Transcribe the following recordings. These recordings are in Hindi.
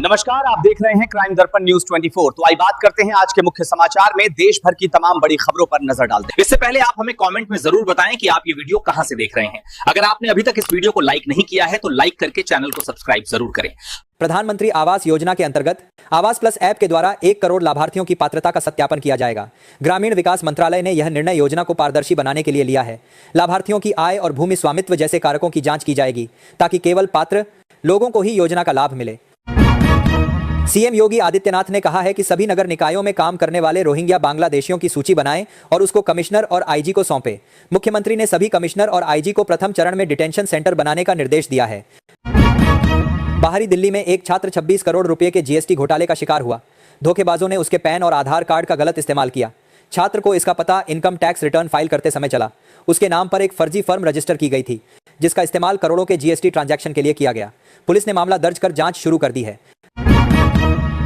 नमस्कार, आप देख रहे हैं क्राइम दर्पण न्यूज 24। तो आई बात करते हैं आज के मुख्य समाचार में। देश भर की तमाम बड़ी खबरों पर नजर डालते हैं। इससे पहले आप हमें कमेंट में जरूर बताएं कि आप ये वीडियो कहां से देख रहे हैं। अगर आपने अभी तक इस वीडियो को लाइक नहीं किया है तो लाइक करके चैनल को सब्सक्राइब जरूर करें। प्रधानमंत्री आवास योजना के अंतर्गत आवास प्लस ऐप के द्वारा 1 करोड़ लाभार्थियों की पात्रता का सत्यापन किया जाएगा। ग्रामीण विकास मंत्रालय ने यह निर्णय योजना को पारदर्शी बनाने के लिए लिया है। लाभार्थियों की आय और भूमि स्वामित्व जैसे कारकों की जांच की जाएगी ताकि केवल पात्र लोगों को ही योजना का लाभ मिले। सीएम योगी आदित्यनाथ ने कहा है कि सभी नगर निकायों में काम करने वाले रोहिंग्या बांग्लादेशियों की सूची बनाएं और उसको कमिश्नर और आईजी को सौंपे। मुख्यमंत्री ने सभी कमिश्नर और आईजी को प्रथम चरण में डिटेंशन सेंटर बनाने का निर्देश दिया है। बाहरी दिल्ली में एक छात्र 26 करोड़ रुपए के जीएसटी घोटाले का शिकार हुआ। धोखेबाजों ने उसके पैन और आधार कार्ड का गलत इस्तेमाल किया। छात्र को इसका पता इनकम टैक्स रिटर्न फाइल करते समय चला। उसके नाम पर एक फर्जी फर्म रजिस्टर की गई थी जिसका इस्तेमाल करोड़ों के जीएसटी ट्रांजैक्शन के लिए किया गया। पुलिस ने मामला दर्ज कर जांच शुरू कर दी है।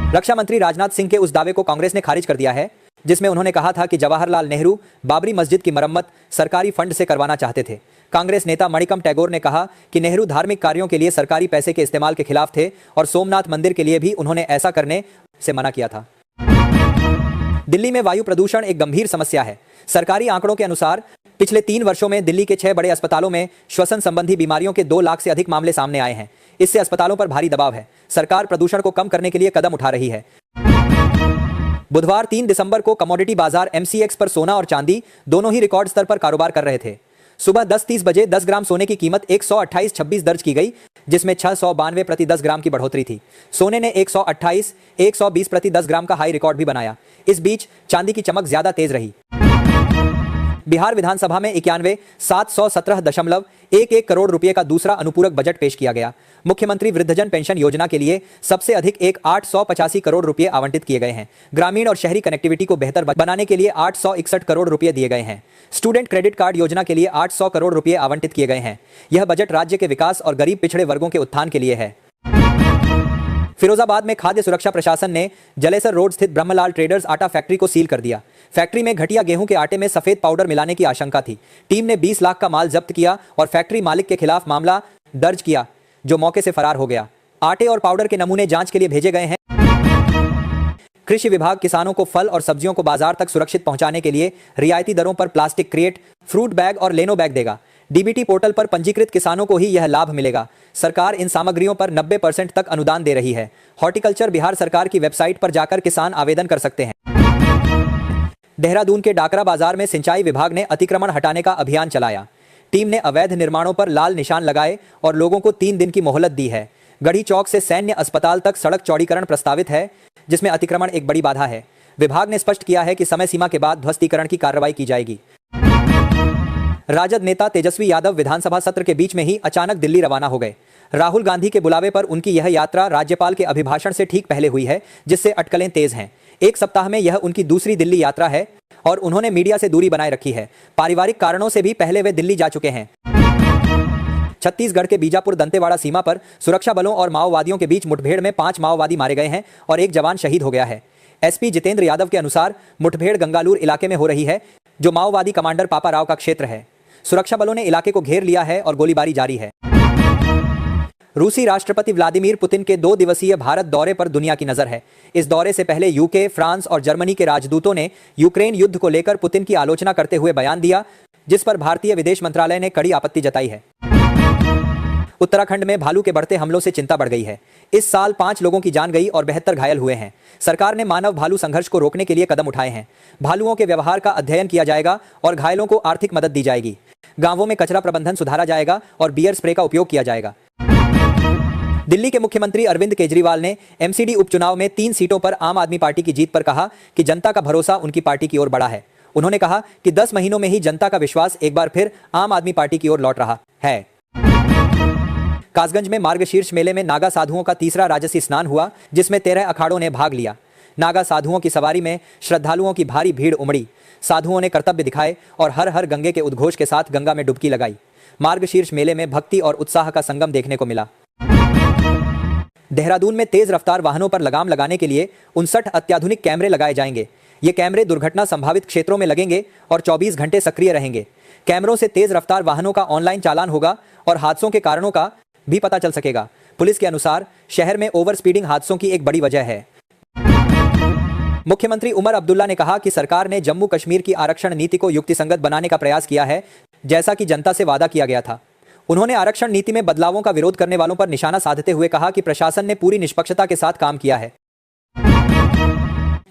रक्षा मंत्री राजनाथ सिंह के उस दावे को कांग्रेस ने खारिज कर दिया है जिसमें उन्होंने कहा था कि जवाहरलाल नेहरू बाबरी मस्जिद की मरम्मत सरकारी फंड से करवाना चाहते थे। कांग्रेस नेता मणिकम टैगोर ने कहा कि नेहरू धार्मिक कार्यों के लिए सरकारी पैसे के इस्तेमाल के खिलाफ थे और सोमनाथ मंदिर के लिए भी उन्होंने ऐसा करने से मना किया था। दिल्ली में वायु प्रदूषण एक गंभीर समस्या है। सरकारी आंकड़ों के अनुसार पिछले 3 वर्षों में दिल्ली के 6 बड़े अस्पतालों में श्वसन संबंधी बीमारियों के 2 लाख से अधिक मामले सामने आए हैं। इससे अस्पतालों पर भारी दबाव है। सरकार प्रदूषण को कम करने के लिए कदम उठा रही है। बुधवार 3 दिसंबर को कमोडिटी बाजार एमसीएक्स पर सोना और चांदी दोनों ही रिकॉर्ड स्तर पर कारोबार कर रहे थे। सुबह 10:30 बजे 10 ग्राम सोने की कीमत 128.26 दर्ज की गई, जिसमें 692 प्रति 10 ग्राम की बढ़ोतरी थी। सोने ने 128, 120 प्रति 10 ग्राम का हाई रिकॉर्ड भी बनाया। इस बीच चांदी की चमक ज्यादा तेज रही। बिहार विधानसभा में 91,717.11 करोड़ रुपए का दूसरा अनुपूरक बजट पेश किया गया। मुख्यमंत्री वृद्धजन पेंशन योजना के लिए सबसे अधिक 885 करोड़ रुपए आवंटित किए गए हैं। ग्रामीण और शहरी कनेक्टिविटी को बेहतर बनाने के लिए 861 करोड़ रुपए दिए गए हैं। स्टूडेंट क्रेडिट कार्ड योजना के लिए 800 करोड़ रुपए आवंटित किए गए हैं। यह बजट राज्य के विकास और गरीब पिछड़े वर्गों के उत्थान के लिए है। फिरोजाबाद में खाद्य सुरक्षा प्रशासन ने जलेसर रोड स्थित ब्रह्मलाल ट्रेडर्स आटा फैक्ट्री को सील कर दिया। फैक्ट्री में घटिया गेहूं के आटे में सफेद पाउडर मिलाने की आशंका थी। टीम ने 20 लाख का माल जब्त किया और फैक्ट्री मालिक के खिलाफ मामला दर्ज किया, जो मौके से फरार हो गया। आटे और पाउडर के नमूने जांच के लिए भेजे गए हैं। कृषि विभाग किसानों को फल और सब्जियों को बाजार तक सुरक्षित पहुंचाने के लिए रियायती दरों पर प्लास्टिक क्रेट, फ्रूट बैग और लेनो बैग देगा। डीबीटी पोर्टल पर पंजीकृत किसानों को ही यह लाभ मिलेगा। सरकार इन सामग्रियों पर 90% तक अनुदान दे रही है। हॉर्टिकल्चर बिहार सरकार की वेबसाइट पर जाकर किसान आवेदन कर सकते हैं। देहरादून के डाकरा बाजार में सिंचाई विभाग ने अतिक्रमण हटाने का अभियान चलाया। टीम ने अवैध निर्माणों पर लाल निशान लगाए और लोगों को 3 दिन की मोहलत दी है। गढ़ी चौक से सैन्य अस्पताल तक सड़क चौड़ीकरण प्रस्तावित है, जिसमें अतिक्रमण एक बड़ी बाधा है। विभाग ने स्पष्ट किया है कि समय सीमा के बाद ध्वस्तीकरण की कार्रवाई की जाएगी। राजद नेता तेजस्वी यादव विधानसभा सत्र के बीच में ही अचानक दिल्ली रवाना हो गए। राहुल गांधी के बुलावे पर उनकी यह यात्रा राज्यपाल के अभिभाषण से ठीक पहले हुई है, जिससे अटकलें तेज हैं। 1 सप्ताह में यह उनकी दूसरी दिल्ली यात्रा है और उन्होंने मीडिया से दूरी बनाए रखी है। पारिवारिक कारणों से भी पहले वे दिल्ली जा चुके हैं। छत्तीसगढ़ के बीजापुर दंतेवाड़ा सीमा पर सुरक्षा बलों और माओवादियों के बीच मुठभेड़ में 5 माओवादी मारे गए हैं और 1 जवान शहीद हो गया है। एसपी जितेंद्र यादव के अनुसार मुठभेड़ गंगालूर इलाके में हो रही है, जो माओवादी कमांडर पापा राव का क्षेत्र है। सुरक्षा बलों ने इलाके को घेर लिया है और गोलीबारी जारी है। रूसी राष्ट्रपति व्लादिमीर पुतिन के 2 दिवसीय भारत दौरे पर दुनिया की नजर है। इस दौरे से पहले यूके, फ्रांस और जर्मनी के राजदूतों ने यूक्रेन युद्ध को लेकर पुतिन की आलोचना करते हुए बयान दिया, जिस पर भारतीय विदेश मंत्रालय ने कड़ी आपत्ति जताई है। उत्तराखंड में भालू के बढ़ते हमलों से चिंता बढ़ गई है। इस साल 5 लोगों की जान गई और 72 घायल हुए हैं। सरकार ने मानव भालू संघर्ष को रोकने के लिए कदम उठाए हैं। भालुओं के व्यवहार का अध्ययन किया जाएगा और घायलों को आर्थिक मदद दी जाएगी। गांवों में कचरा प्रबंधन सुधारा जाएगा और बियर स्प्रे का उपयोग किया जाएगा। दिल्ली के मुख्यमंत्री अरविंद केजरीवाल ने एमसीडी उपचुनाव में 3 सीटों पर आम आदमी पार्टी की जीत पर कहा कि जनता का भरोसा उनकी पार्टी की ओर बढ़ा है। उन्होंने कहा कि 10 महीनों में ही जनता का विश्वास एक बार फिर आम आदमी पार्टी की ओर लौट रहा है। कासगंज में मार्गशीर्ष मेले में नागा साधुओं का तीसरा राजसी स्नान हुआ, जिसमें 13 अखाड़ों ने भाग लिया। नागा साधुओं की सवारी में श्रद्धालुओं की भारी भीड़ उमड़ी। साधुओं ने कर्तव्य दिखाए और हर हर गंगे के उद्घोष के साथ गंगा में डुबकी लगाई। मार्गशीर्ष मेले में भक्ति और उत्साह का संगम देखने को मिला। देहरादून में तेज रफ्तार वाहनों पर लगाम लगाने के लिए 59 अत्याधुनिक कैमरे लगाए जाएंगे। ये कैमरे दुर्घटना संभावित क्षेत्रों में लगेंगे और 24 घंटे सक्रिय रहेंगे। कैमरों से तेज रफ्तार वाहनों का ऑनलाइन चालान होगा और हादसों के कारणों का भी पता चल सकेगा। पुलिस के अनुसार शहर में ओवर स्पीडिंग हादसों की एक बड़ी वजह है। मुख्यमंत्री उमर अब्दुल्ला ने कहा कि सरकार ने जम्मू कश्मीर की आरक्षण नीति को युक्तिसंगत बनाने का प्रयास किया है, जैसा कि जनता से वादा किया गया था। उन्होंने आरक्षण नीति में बदलावों का विरोध करने वालों पर निशाना साधते हुए कहा कि प्रशासन ने पूरी निष्पक्षता के साथ काम किया है।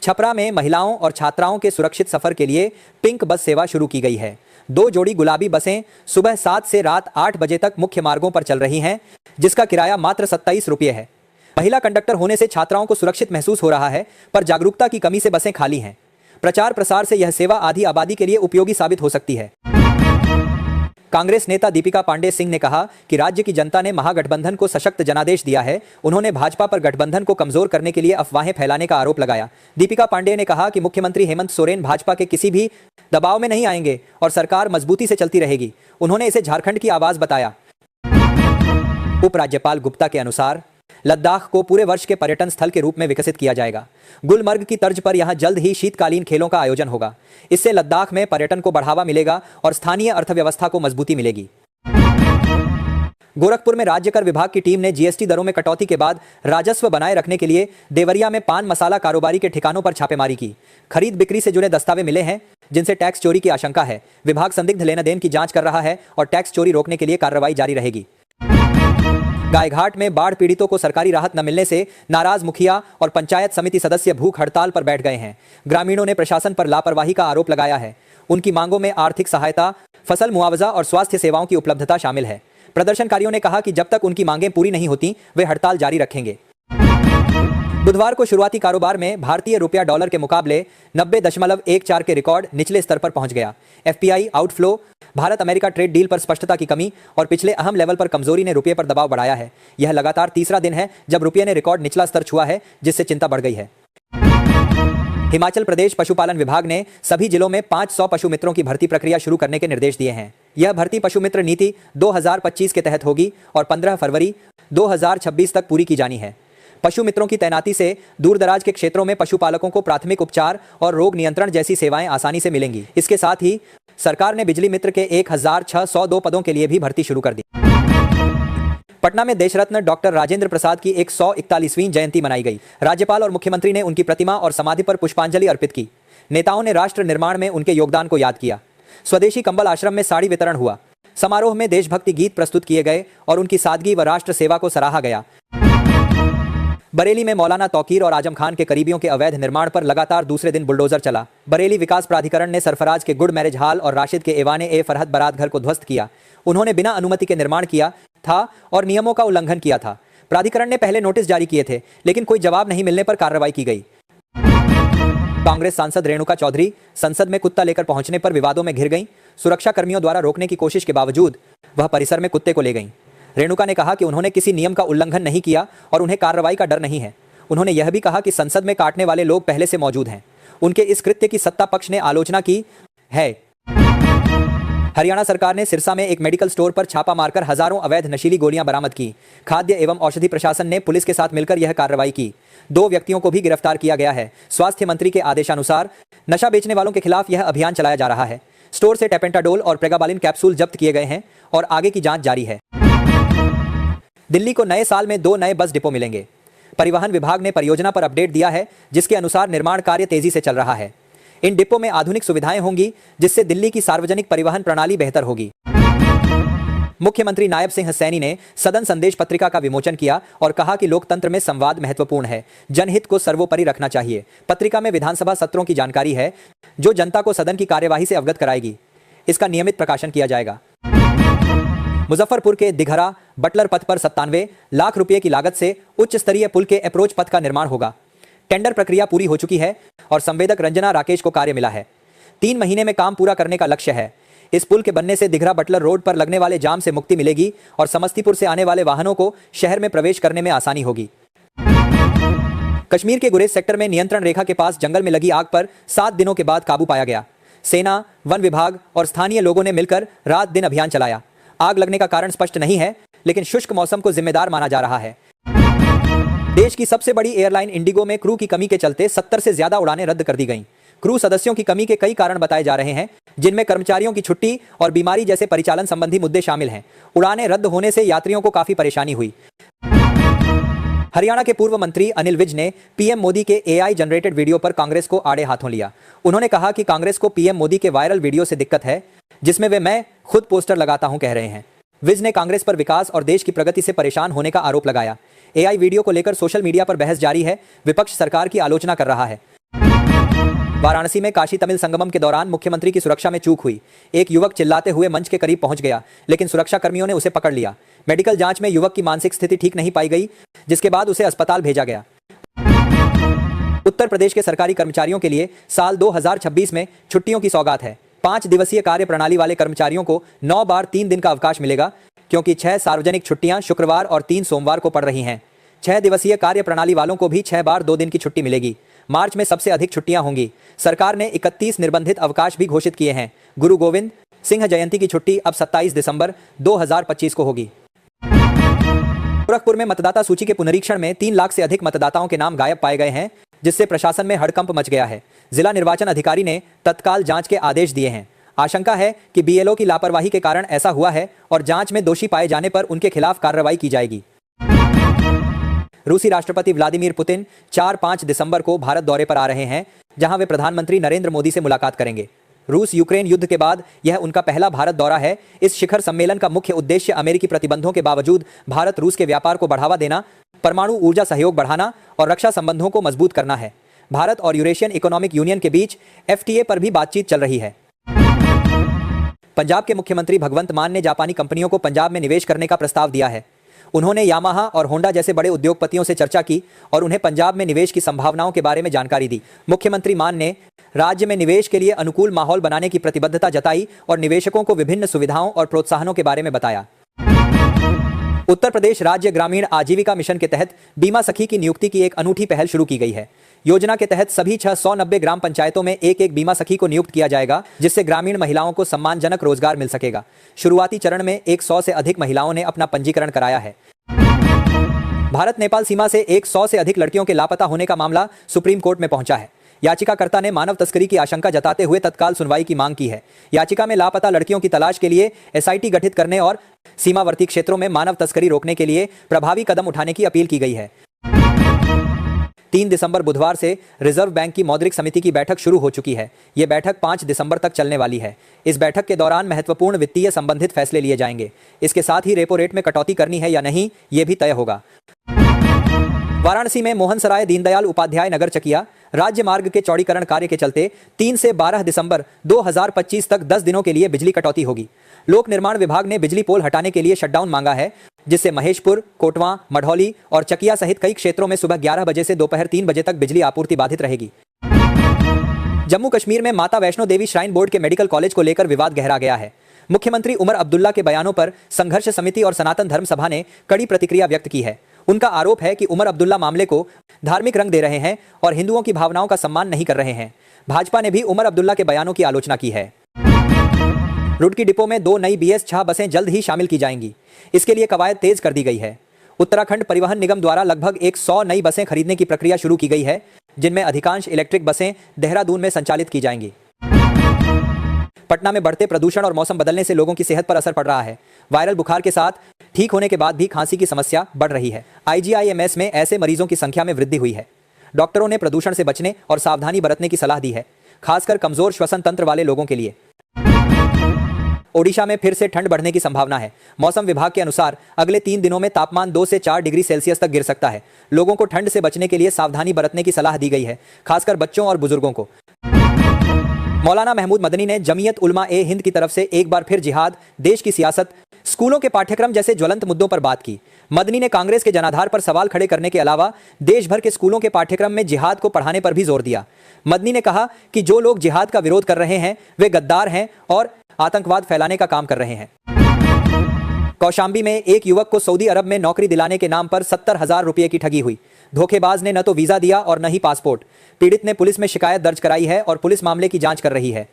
छपरा में महिलाओं और छात्राओं के सुरक्षित सफर के लिए पिंक बस सेवा शुरू की गई है। 2 जोड़ी गुलाबी बसें सुबह 7 से रात 8 बजे तक मुख्य मार्गों पर चल रही हैं, जिसका किराया मात्र 27 रुपये है। महिला कंडक्टर होने से छात्राओं को सुरक्षित महसूस हो रहा है, पर जागरूकता की कमी से बसें खाली हैं। प्रचार प्रसार से यह सेवा आधी आबादी के लिए उपयोगी साबित हो सकती है। कांग्रेस नेता दीपिका पांडे सिंह ने कहा कि राज्य की जनता ने महागठबंधन को सशक्त जनादेश दिया है। उन्होंने भाजपा पर गठबंधन को कमजोर करने के लिए अफवाहें फैलाने का आरोप लगाया। दीपिका पांडे ने कहा कि मुख्यमंत्री हेमंत सोरेन भाजपा के किसी भी दबाव में नहीं आएंगे और सरकार मजबूती से चलती रहेगी। उन्होंने इसे झारखंड की आवाज बताया। उपराज्यपाल गुप्ता के अनुसार लद्दाख को पूरे वर्ष के पर्यटन स्थल के रूप में विकसित किया जाएगा। गुलमर्ग की तर्ज पर यहां जल्द ही शीतकालीन खेलों का आयोजन होगा। इससे लद्दाख में पर्यटन को बढ़ावा मिलेगा और स्थानीय अर्थव्यवस्था को मजबूती मिलेगी। गोरखपुर में राज्य कर विभाग की टीम ने जीएसटी दरों में कटौती के बाद राजस्व बनाए रखने के लिए देवरिया में पान मसाला कारोबारी के ठिकानों पर छापेमारी की। खरीद बिक्री से जुड़े दस्तावेज मिले हैं, जिनसे टैक्स चोरी की आशंका है। विभाग संदिग्ध लेन देन की जांच कर रहा है और टैक्स चोरी रोकने के लिए कार्रवाई जारी रहेगी। गायघाट में बाढ़ पीड़ितों को सरकारी राहत न मिलने से नाराज मुखिया और पंचायत समिति सदस्य भूख हड़ताल पर बैठ गए हैं। ग्रामीणों ने प्रशासन पर लापरवाही का आरोप लगाया है। उनकी मांगों में आर्थिक सहायता, फसल मुआवजा और स्वास्थ्य सेवाओं की उपलब्धता शामिल है। प्रदर्शनकारियों ने कहा कि जब तक उनकी मांगें पूरी नहीं होती, वे हड़ताल जारी रखेंगे। बुधवार को शुरुआती कारोबार में भारतीय रुपया डॉलर के मुकाबले 90.14 के रिकॉर्ड निचले स्तर पर पहुंच गया। FPI outflow, Bharat America trade deal पर स्पष्टता की कमी और पिछले अहम लेवल पर कमजोरी ने रुपये पर दबाव बढ़ाया है। यह लगातार तीसरा दिन है जब रुपये ने रिकॉर्ड निचला स्तर छुआ है, जिससे चिंता बढ़ गई है। हिमाचल प्रदेश पशुपालन विभाग ने सभी जिलों में 500 पशु मित्रों की भर्ती प्रक्रिया शुरू करने के निर्देश दिए हैं। यह भर्ती पशु मित्र नीति 2025 के तहत होगी और 15 फरवरी 2026 तक पूरी की जानी है। पशु मित्रों की तैनाती से दूरदराज के क्षेत्रों में पशुपालकों को प्राथमिक उपचार और रोग नियंत्रण जैसी सेवाएं आसानी से मिलेंगी। इसके साथ ही सरकार ने बिजली मित्र के 1602 पदों के लिए भी भर्ती शुरू कर दी। पटना में देशरत्न डॉक्टर राजेंद्र प्रसाद की 141वीं जयंती मनाई गई। राज्यपाल और मुख्यमंत्री ने उनकी प्रतिमा और समाधि पर पुष्पांजलि अर्पित की। नेताओं ने राष्ट्र निर्माण में उनके योगदान को याद किया। स्वदेशी कंबल आश्रम में साड़ी वितरण हुआ। समारोह में देशभक्ति गीत प्रस्तुत किए गए और उनकी सादगी व राष्ट्र सेवा को सराहा गया। बरेली में मौलाना तौकीर और आजम खान के करीबियों के अवैध निर्माण पर लगातार दूसरे दिन बुलडोजर चला। बरेली विकास प्राधिकरण ने सरफराज के गुड मैरिज हॉल और राशिद के एवाने ए फरहत बारात घर को ध्वस्त किया। उन्होंने बिना अनुमति के निर्माण किया था और नियमों का उल्लंघन किया था। प्राधिकरण ने पहले नोटिस जारी किए थे, लेकिन कोई जवाब नहीं मिलने पर कार्रवाई की गई। कांग्रेस सांसद रेणुका चौधरी संसद में कुत्ता लेकर पहुंचने पर विवादों में घिर गईं। सुरक्षा कर्मियों द्वारा रोकने की कोशिश के बावजूद वह परिसर में कुत्ते को ले गईं। रेणुका ने कहा कि उन्होंने किसी नियम का उल्लंघन नहीं किया और उन्हें कार्रवाई का डर नहीं है। उन्होंने यह भी कहा कि संसद में काटने वाले लोग पहले से मौजूद हैं। उनके इस कृत्य की सत्ता पक्ष ने आलोचना की है। हरियाणा सरकार ने सिरसा में एक मेडिकल स्टोर पर छापा मारकर हजारों अवैध नशीली गोलियां बरामद की। खाद्य एवं औषधि प्रशासन ने पुलिस के साथ मिलकर यह कार्रवाई की। 2 व्यक्तियों को भी गिरफ्तार किया गया है। स्वास्थ्य मंत्री के आदेशानुसार नशा बेचने वालों के खिलाफ यह अभियान चलाया जा रहा है। स्टोर से टेपेंटाडोल और प्रेगाबालिन कैप्सूल जब्त किए गए हैं और आगे की जांच जारी है। दिल्ली को नए साल में 2 नए बस डिपो मिलेंगे। परिवहन विभाग ने परियोजना पर अपडेट दिया है, जिसके अनुसार निर्माण कार्य तेजी से चल रहा है। इन डिपो में आधुनिक सुविधाएं होंगी, जिससे दिल्ली की सार्वजनिक परिवहन प्रणाली बेहतर होगी। मुख्यमंत्री नायब सिंह सैनी ने सदन संदेश पत्रिका का विमोचन किया और कहा कि लोकतंत्र में संवाद महत्वपूर्ण है, जनहित को सर्वोपरि रखना चाहिए। पत्रिका में विधानसभा सत्रों की जानकारी है, जो जनता को सदन की कार्यवाही से अवगत कराएगी। इसका नियमित प्रकाशन किया जाएगा। मुजफ्फरपुर के दिघरा बटलर पथ पर 97 लाख रुपए की लागत से उच्च स्तरीय पुल के अप्रोच पथ का निर्माण होगा। टेंडर प्रक्रिया पूरी हो चुकी है और संवेदक रंजना राकेश को कार्य मिला है। 3 महीने में काम पूरा करने का लक्ष्य है। इस पुल के बनने से दिघरा बटलर रोड पर लगने वाले जाम से मुक्ति मिलेगी और समस्तीपुर से आने वाले वाहनों को शहर में प्रवेश करने में आसानी होगी। कश्मीर के गुरेज सेक्टर में नियंत्रण रेखा के पास जंगल में लगी आग पर 7 दिनों के बाद काबू पाया गया। सेना, वन विभाग और स्थानीय लोगों ने मिलकर रात दिन अभियान चलाया। आग लगने का कारण स्पष्ट नहीं है, लेकिन शुष्क मौसम को जिम्मेदार माना जा रहा है। देश की सबसे बड़ी एयरलाइन इंडिगो में क्रू की कमी के चलते 70 से ज्यादा उड़ानें रद्द कर दी गईं। क्रू सदस्यों की कमी के कई कारण बताए जा रहे हैं, जिनमें कर्मचारियों की छुट्टी और बीमारी जैसे परिचालन संबंधी मुद्दे शामिल हैं। उड़ानें रद्द होने से यात्रियों को काफी परेशानी हुई। हरियाणा के पूर्व मंत्री अनिल विज ने पीएम मोदी के एआई जनरेटेड वीडियो पर कांग्रेस को आड़े हाथों लिया। उन्होंने कहा कि कांग्रेस को पीएम मोदी के वायरल वीडियो से दिक्कत है, जिसमें वे मैं खुद पोस्टर लगाता हूं कह रहे हैं। विज ने कांग्रेस पर विकास और देश की प्रगति से परेशान होने का आरोप लगाया। एआई वीडियो को लेकर सोशल मीडिया पर बहस जारी है। विपक्ष सरकार की आलोचना कर रहा है। वाराणसी में काशी तमिल संगमम के दौरान मुख्यमंत्री की सुरक्षा में चूक हुई। एक युवक चिल्लाते हुए मंच के करीब पहुंच गया, लेकिन सुरक्षा कर्मियों ने उसे पकड़ लिया। मेडिकल जांच में युवक की मानसिक स्थिति ठीक नहीं पाई गई, जिसके बाद उसे अस्पताल भेजा गया। उत्तर प्रदेश के सरकारी कर्मचारियों के लिए साल 2026 में छुट्टियों की सौगात है। 5 दिवसीय कार्य प्रणाली वाले कर्मचारियों को 9 बार 3 दिन का अवकाश मिलेगा, क्योंकि 6 सार्वजनिक छुट्टियां शुक्रवार और 3 सोमवार को पड़ रही हैं। 6 दिवसीय कार्य प्रणाली वालों को भी 6 बार 2 दिन की छुट्टी मिलेगी। मार्च में सबसे अधिक छुट्टियां होंगी। सरकार ने 31 निर्बंधित अवकाश भी घोषित किए हैं। गुरु गोविंद सिंह जयंती की छुट्टी अब 27 दिसंबर 2025 को होगी। गोरखपुर में मतदाता सूची के पुनरीक्षण में 3 लाख से अधिक मतदाताओं के नाम गायब पाए गए हैं, जिससे प्रशासन में हड़कंप मच गया है। जिला निर्वाचन अधिकारी ने तत्काल जांच के आदेश दिए हैं। आशंका है कि बीएलओ की लापरवाही के कारण ऐसा हुआ है और जांच में दोषी पाए जाने पर उनके खिलाफ कार्रवाई की जाएगी। रूसी राष्ट्रपति व्लादिमीर पुतिन 4-5 दिसंबर को भारत दौरे पर आ रहे हैं, जहां वे प्रधानमंत्री नरेंद्र मोदी से मुलाकात करेंगे। रूस यूक्रेन युद्ध के बाद यह उनका पहला भारत दौरा है। इस शिखर सम्मेलन का मुख्य उद्देश्य अमेरिकी प्रतिबंधों के बावजूद भारत रूस के व्यापार को बढ़ावा देना, परमाणु ऊर्जा सहयोग बढ़ाना और रक्षा संबंधों को मजबूत करना है। भारत और यूरेशियन इकोनॉमिक यूनियन के बीच एफटीए पर भी बातचीत चल रही है। पंजाब के मुख्यमंत्री भगवंत मान ने जापानी कंपनियों को पंजाब में निवेश करने का प्रस्ताव दिया है। उन्होंने यामाहा और होंडा जैसे बड़े उद्योगपतियों से चर्चा की और उन्हें पंजाब में निवेश की संभावनाओं के बारे में जानकारी दी। मुख्यमंत्री मान ने राज्य में निवेश के लिए अनुकूल माहौल बनाने की प्रतिबद्धता जताई और निवेशकों को विभिन्न सुविधाओं और प्रोत्साहनों के बारे में बताया। उत्तर प्रदेश राज्य ग्रामीण आजीविका मिशन के तहत बीमा सखी की नियुक्ति की एक अनूठी पहल शुरू की गई है। योजना के तहत सभी 690 ग्राम पंचायतों में एक बीमा सखी को नियुक्त किया जाएगा, जिससे ग्रामीण महिलाओं को सम्मानजनक रोजगार मिल सकेगा। शुरुआती चरण में 100 से अधिक महिलाओं ने अपना पंजीकरण कराया है। भारत नेपाल सीमा से 100 से अधिक लड़कियों के लापता होने का मामला सुप्रीम कोर्ट में पहुंचा है। याचिकाकर्ता ने मानव तस्करी की आशंका जताते हुए तत्काल सुनवाई की मांग की है। याचिका में लापता लड़कियों की तलाश के लिए एसआईटी गठित करने और सीमावर्ती क्षेत्रों में मानव तस्करी रोकने के लिए प्रभावी कदम उठाने की अपील की गई है। 3 दिसंबर बुधवार से रिजर्व बैंक की मौद्रिक समिति की बैठक शुरू हो चुकी है। यह बैठक 5 दिसंबर तक चलने वाली है। इस बैठक के दौरान महत्वपूर्ण वित्तीय संबंधित फैसले लिए जाएंगे। इसके साथ ही रेपो रेट में कटौती करनी है या नहीं, यह भी तय होगा। वाराणसी में मोहनसराय दीनदयाल उपाध्याय नगर चकिया राज्य मार्ग के चौड़ीकरण कार्य के चलते 3 से 12 दिसंबर 2025 तक 10 दिनों के लिए बिजली कटौती होगी। लोक निर्माण विभाग ने बिजली पोल हटाने के लिए शटडाउन मांगा है, जिससे महेशपुर, कोटवा, मढ़ौली और चकिया सहित कई क्षेत्रों में सुबह 11 बजे से दोपहर 3 बजे तक बिजली आपूर्ति बाधित रहेगी। जम्मू कश्मीर में माता वैष्णो देवी श्राइन बोर्ड के मेडिकल कॉलेज को लेकर विवाद गहरा गया है। मुख्यमंत्री उमर अब्दुल्ला के बयानों पर संघर्ष समिति और सनातन धर्म सभा ने कड़ी प्रतिक्रिया व्यक्त की है। उनका आरोप है कि उमर अब्दुल्ला मामले को धार्मिक रंग दे रहे हैं और हिंदुओं की भावनाओं का सम्मान नहीं कर रहे हैं। भाजपा ने भी उमर अब्दुल्ला के बयानों की आलोचना की है। रुड़की डिपो में 2 नई BS6 बसें जल्द ही शामिल की जाएंगी। इसके लिए कवायद तेज कर दी गई है। उत्तराखंड परिवहन निगम द्वारा लगभग 100 नई बसें खरीदने की प्रक्रिया शुरू की गई है, जिनमें अधिकांश इलेक्ट्रिक बसें देहरादून में संचालित की जाएंगी। पटना में बढ़ते प्रदूषण और मौसम बदलने से लोगों की सेहत पर असर पड़ रहा है। वायरल बुखार के साथ ठीक होने के बाद भी खांसी की समस्या बढ़ रही है। IGIMS में ऐसे मरीजों की संख्या में वृद्धि हुई है। डॉक्टरों ने प्रदूषण से बचने और सावधानी बरतने की सलाह दी है, खासकर कमजोर श्वसन तंत्र वाले लोगों के लिए। ओडिशा में फिर से ठंड बढ़ने की संभावना है। मौसम विभाग के अनुसार अगले 3 दिनों में तापमान 2 से 4 डिग्री सेल्सियस तक गिर सकता है। लोगों को ठंड से बचने के लिए सावधानी बरतने की सलाह दी गई है, खासकर बच्चों और बुजुर्गों को। मौलाना महमूद मदनी ने जमीयत उलमा ए हिंद की तरफ से एक बार फिर जिहाद, देश की सियासत, स्कूलों के पाठ्यक्रम जैसे ज्वलंत मुद्दों पर बात की। मदनी ने कांग्रेस के जनाधार पर सवाल खड़े करने के अलावा देश भर के स्कूलों के पाठ्यक्रम में जिहाद को पढ़ाने पर भी जोर दिया। मदनी ने कहा कि जो लोग जिहाद का विरोध कर रहे हैं वे गद्दार हैं और आतंकवाद फैलाने का काम कर रहे हैं। कौशांबी में एक युवक को सऊदी अरब में नौकरी दिलाने के नाम पर 70,000 रुपये की ठगी हुई। धोखेबाज ने न तो वीजा दिया और न ही पासपोर्ट। पीड़ित ने पुलिस में शिकायत दर्ज कराई है और पुलिस मामले की जांच कर रही है।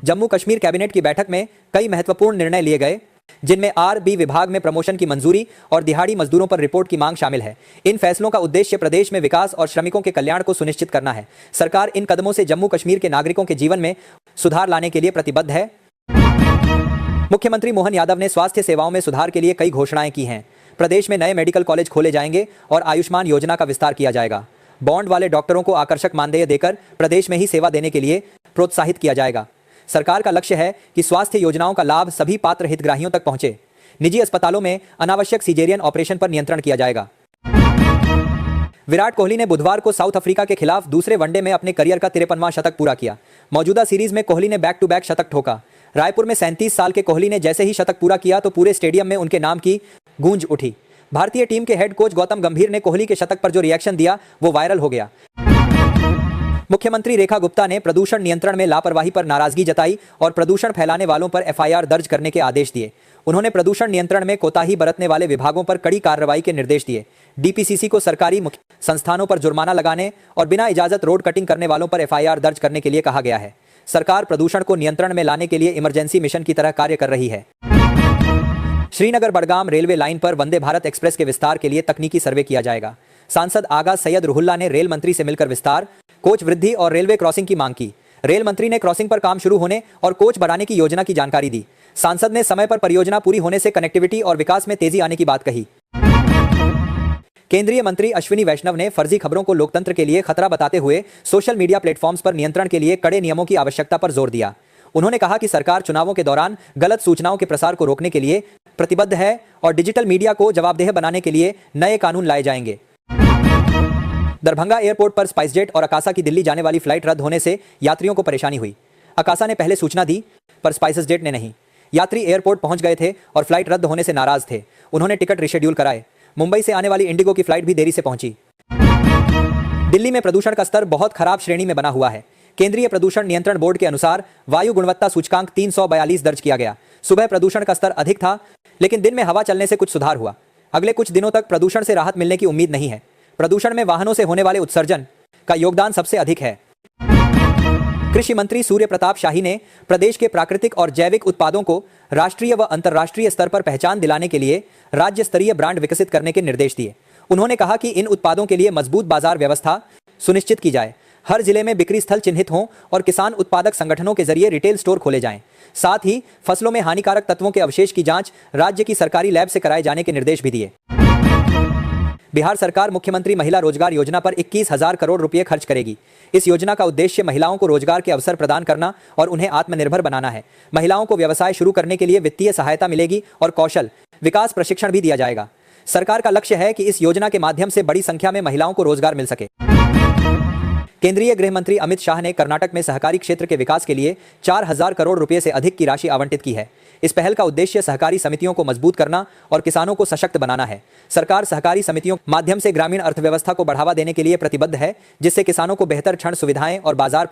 जम्मू कश्मीर कैबिनेट की बैठक में कई महत्वपूर्ण निर्णय लिए गए, जिनमें RB विभाग में प्रमोशन की मंजूरी और दिहाड़ी मजदूरों पर रिपोर्ट की मांग शामिल है। इन फैसलों का उद्देश्य प्रदेश में विकास और श्रमिकों के कल्याण को सुनिश्चित करना है। सरकार इन कदमों से जम्मू कश्मीर के नागरिकों के जीवन में सुधार लाने के लिए प्रतिबद्ध है। मुख्यमंत्री मोहन यादव ने स्वास्थ्य सेवाओं में सुधार के लिए कई घोषणाएं की हैं। प्रदेश में नए मेडिकल कॉलेज खोले जाएंगे और आयुष्मान योजना का विस्तार किया जाएगा। बॉन्ड वाले डॉक्टरों को आकर्षक मानदेय देकर प्रदेश में ही सेवा देने के लिए प्रोत्साहित किया जाएगा। सरकार का लक्ष्य है कि स्वास्थ्य योजनाओं का लाभ सभी पात्र हितग्राहियों तक पहुंचे। निजी अस्पतालों में अनावश्यक सीजेरियन ऑपरेशन पर नियंत्रण किया जाएगा। विराट कोहली ने बुधवार को साउथ अफ्रीका के खिलाफ दूसरे वनडे में अपने करियर का 53वां शतक पूरा किया। मौजूदा सीरीज में कोहली ने बैक टू बैक शतक ठोका। रायपुर में 37 साल के कोहली ने जैसे ही शतक पूरा किया तो पूरे स्टेडियम में उनके नाम की गूंज उठी। भारतीय टीम के हेड कोच गौतम गंभीर ने कोहली के शतक पर जो रिएक्शन दिया वो वायरल हो गया। मुख्यमंत्री रेखा गुप्ता ने प्रदूषण नियंत्रण में लापरवाही पर नाराजगी जताई और प्रदूषण फैलाने वालों पर एफआईआर दर्ज करने के आदेश दिए। उन्होंने प्रदूषण नियंत्रण में कोताही बरतने वाले विभागों पर कड़ी कार्रवाई के निर्देश दिए। डीपीसीसी को सरकारी मुख्य संस्थानों पर जुर्माना लगाने और बिना इजाजत रोड कटिंग करने वालों पर एफआईआर दर्ज करने के लिए कहा गया है। सरकार प्रदूषण को नियंत्रण में लाने के लिए इमरजेंसी मिशन की तरह कार्य कर रही है। श्रीनगर बडगाम रेलवे लाइन पर वंदे भारत एक्सप्रेस के विस्तार के लिए तकनीकी सर्वे किया जाएगा। सांसद आगा सैयद रुहुल्ला ने रेल मंत्री से मिलकर विस्तार, कोच वृद्धि और रेलवे क्रॉसिंग की मांग की। रेल मंत्री ने क्रॉसिंग पर काम शुरू होने और कोच बढ़ाने की योजना की जानकारी दी। सांसद ने समय पर परियोजना पूरी होने से कनेक्टिविटी और विकास में तेजी आने की बात कही। केंद्रीय मंत्री अश्विनी वैष्णव ने फर्जी खबरों को लोकतंत्र के लिए खतरा बताते हुए सोशल मीडिया प्लेटफॉर्म्स पर नियंत्रण के लिए कड़े नियमों की आवश्यकता पर जोर दिया। उन्होंने कहा कि सरकार चुनावों के दौरान गलत सूचनाओं के प्रसार को रोकने के लिए प्रतिबद्ध है और डिजिटल मीडिया को जवाबदेह बनाने के लिए नए कानून लाए जाएंगे। दरभंगा एयरपोर्ट पर स्पाइसजेट और अकासा की दिल्ली जाने वाली फ्लाइट रद्द होने से यात्रियों को परेशानी हुई। अकासा ने पहले सूचना दी पर स्पाइसजेट ने नहीं। यात्री एयरपोर्ट पहुंच गए थे और फ्लाइट रद्द होने से नाराज थे। उन्होंने टिकट रिशेड्यूल कराए। मुंबई से आने वाली इंडिगो की फ्लाइट भी देरी से पहुंची। दिल्ली में प्रदूषण का स्तर बहुत खराब श्रेणी में बना हुआ है। केंद्रीय प्रदूषण नियंत्रण बोर्ड के अनुसार वायु गुणवत्ता सूचकांक 342 दर्ज किया गया। सुबह प्रदूषण का स्तर अधिक था, लेकिन दिन में हवा चलने से कुछ सुधार हुआ। अगले कुछ दिनों तक प्रदूषण से राहत मिलने की उम्मीद नहीं है। प्रदूषण में वाहनों से होने वाले उत्सर्जन का योगदान सबसे अधिक है। कृषि मंत्री सूर्य प्रताप शाही ने प्रदेश के प्राकृतिक और जैविक उत्पादों को राष्ट्रीय व अंतर्राष्ट्रीय स्तर पर पहचान दिलाने के लिए राज्य स्तरीय ब्रांड विकसित करने के निर्देश दिए। उन्होंने कहा कि इन उत्पादों के लिए मजबूत बाजार व्यवस्था सुनिश्चित की जाए। हर जिले में बिक्री स्थल चिन्हित हों और किसान उत्पादक संगठनों के जरिए रिटेल स्टोर खोले जाएं। साथ ही फसलों में हानिकारक तत्वों के अवशेष की जांच राज्य की सरकारी लैब से कराए जाने के निर्देश भी दिए। बिहार सरकार मुख्यमंत्री महिला रोजगार योजना पर 21,000 करोड़ रुपए खर्च करेगी। इस योजना का उद्देश्य महिलाओं को रोजगार के अवसर प्रदान करना और उन्हें आत्मनिर्भर बनाना है। महिलाओं को व्यवसाय शुरू करने के लिए वित्तीय सहायता मिलेगी और कौशल विकास प्रशिक्षण भी दिया जाएगा। सरकार का लक्ष्य है कि इस योजना के माध्यम से बड़ी संख्या में महिलाओं को रोजगार मिल सके। केंद्रीय गृह मंत्री अमित शाह ने कर्नाटक में सहकारी क्षेत्र के विकास के लिए 4,000 करोड़ रुपए से अधिक की राशि आवंटित की है। इस पहल का उद्देश्य सहकारी समितियों को मजबूत करना और किसानों को सशक्त बनाना है। सरकार सहकारी समितियों के माध्यम से ग्रामीण अर्थव्यवस्था को बढ़ावा देने के लिए प्रतिबद्ध है, जिससे किसानों को बेहतर ऋण सुविधाएं और बाजार